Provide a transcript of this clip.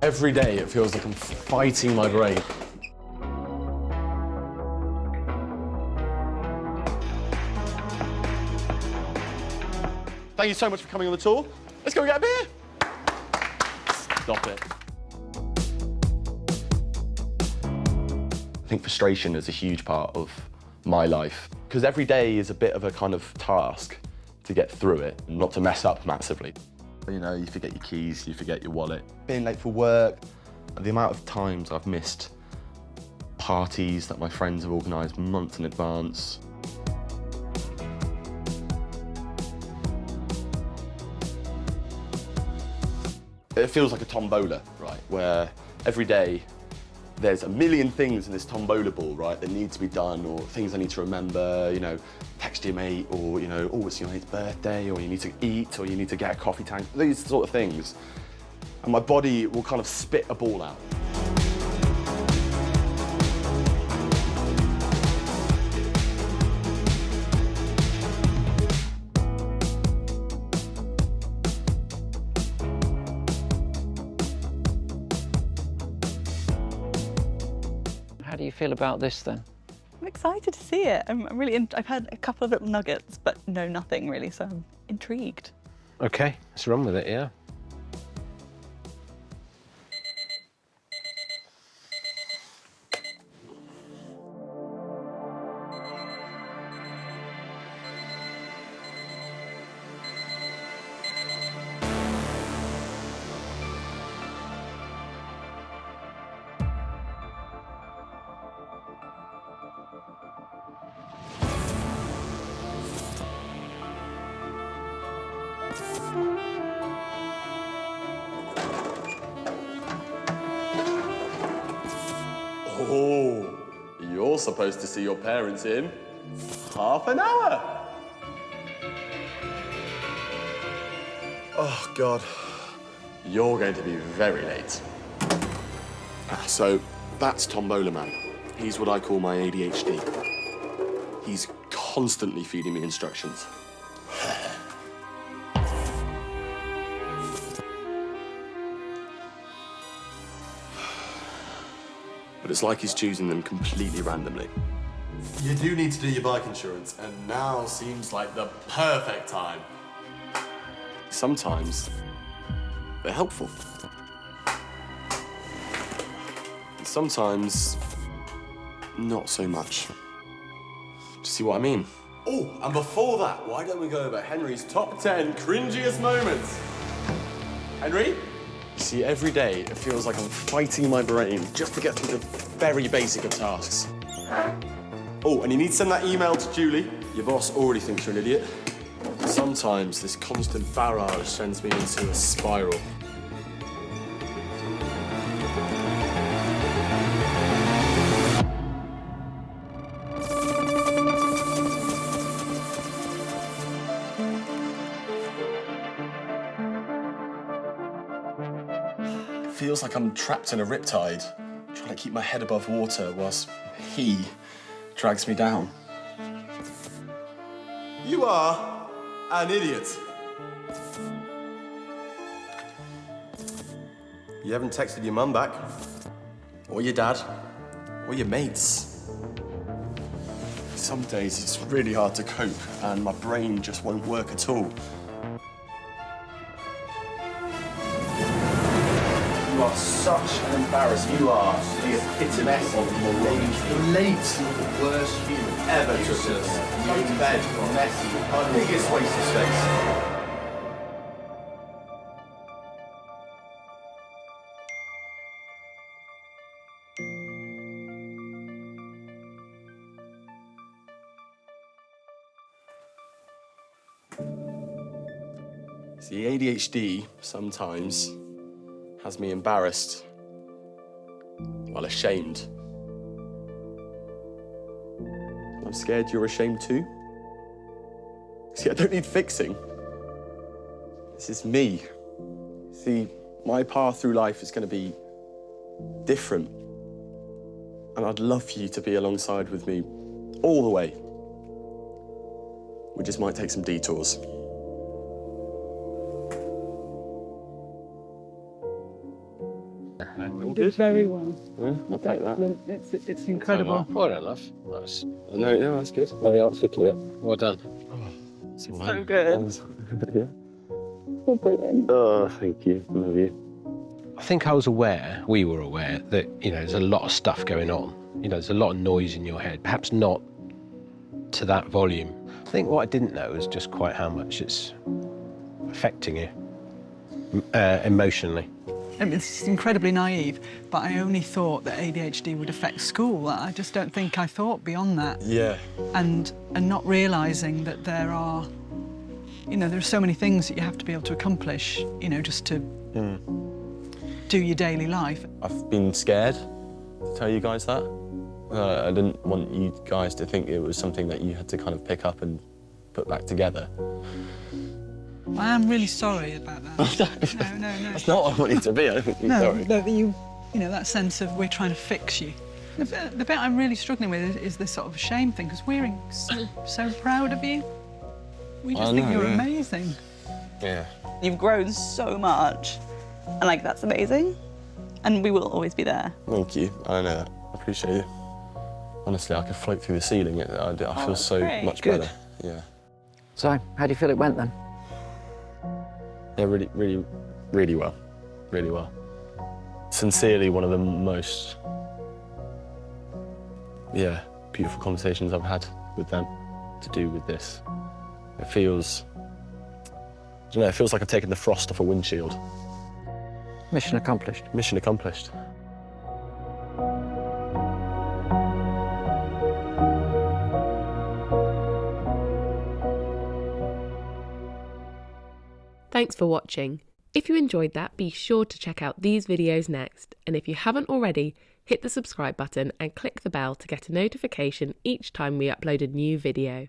Every day it feels like I'm fighting my brain. Thank you so much for coming on the tour. Let's go get a beer. Stop it. I think frustration is a huge part of my life, because every day is a bit of a kind of task to get through it and not to mess up massively. You know, you forget your keys, you forget your wallet. Being late for work, the amount of times I've missed parties that my friends have organised months in advance. It feels like a tombola, right, where every day there's a million things in this tombola ball, right, that need to be done, or things I need to remember, you know, text your mate, or, you know, oh, it's your mate's birthday, or you need to eat, or you need to get a coffee tank, these sort of things. And my body will kind of spit a ball out. How do you feel about this then? I'm excited to see it. I'm really. I've had a couple of little nuggets, but no, nothing really. So I'm intrigued. Okay, let's run with it, yeah. Oh, you're supposed to see your parents in half an hour. Oh, God. You're going to be very late. So, that's Tombola Man. He's what I call my ADHD. He's constantly feeding me instructions. But it's like he's choosing them completely randomly. You do need to do your bike insurance, and now seems like the perfect time. Sometimes they're helpful. And sometimes not so much. Do you see what I mean? Oh, and before that, why don't we go over Henry's top 10 cringiest moments? Henry? See, every day it feels like I'm fighting my brain just to get through the very basic of tasks. Oh, and you need to send that email to Julie. Your boss already thinks you're an idiot. Sometimes this constant barrage sends me into a spiral. Feels like I'm trapped in a riptide, trying to keep my head above water whilst he drags me down. You are an idiot. You haven't texted your mum back, or your dad, or your mates. Some days it's really hard to cope, and my brain just won't work at all. You are such an embarrassment. You are the epitome of moron. You're late. You're the worst human ever to exist. Go to bed, messy, biggest waste of space. See, ADHD sometimes has me embarrassed, well, ashamed. I'm scared you're ashamed too. See, I don't need fixing. This is me. See, my path through life is going to be different. And I'd love for you to be alongside with me all the way. We just might take some detours. You did very well. Yeah, I'll take that. It's incredible. Well done, love. Nice. No, yeah, that's good. Very articulate. Well done. So good. Yeah. Oh, thank you. Love you. I think we were aware that, you know, there's a lot of stuff going on. You know, there's a lot of noise in your head, perhaps not to that volume. I think what I didn't know is just quite how much it's affecting you emotionally. I mean, it's incredibly naive, but I only thought that ADHD would affect school. I just don't think I thought beyond that. Yeah. And not realising that there are so many things that you have to be able to accomplish, you know, just to do your daily life. I've been scared to tell you guys that. I didn't want you guys to think it was something that you had to kind of pick up and put back together. I am really sorry about that. No. That's not what I want you to be. I don't think you're sorry. No, you know, that sense of we're trying to fix you. The bit I'm really struggling with is this sort of shame thing, because we're so proud of you. We just think you're amazing. Yeah. You've grown so much, and like that's amazing. And we will always be there. Thank you. I know that. I appreciate you. Honestly, I could float through the ceiling. I feel so much better. Yeah. So, how do you feel it went then? Yeah, really well. Really well. Sincerely, one of the most, beautiful conversations I've had with them to do with this. It feels, it feels like I've taken the frost off a windshield. Mission accomplished. Mission accomplished. Thanks for watching. If you enjoyed that, be sure to check out these videos next. And if you haven't already, hit the subscribe button and click the bell to get a notification each time we upload a new video.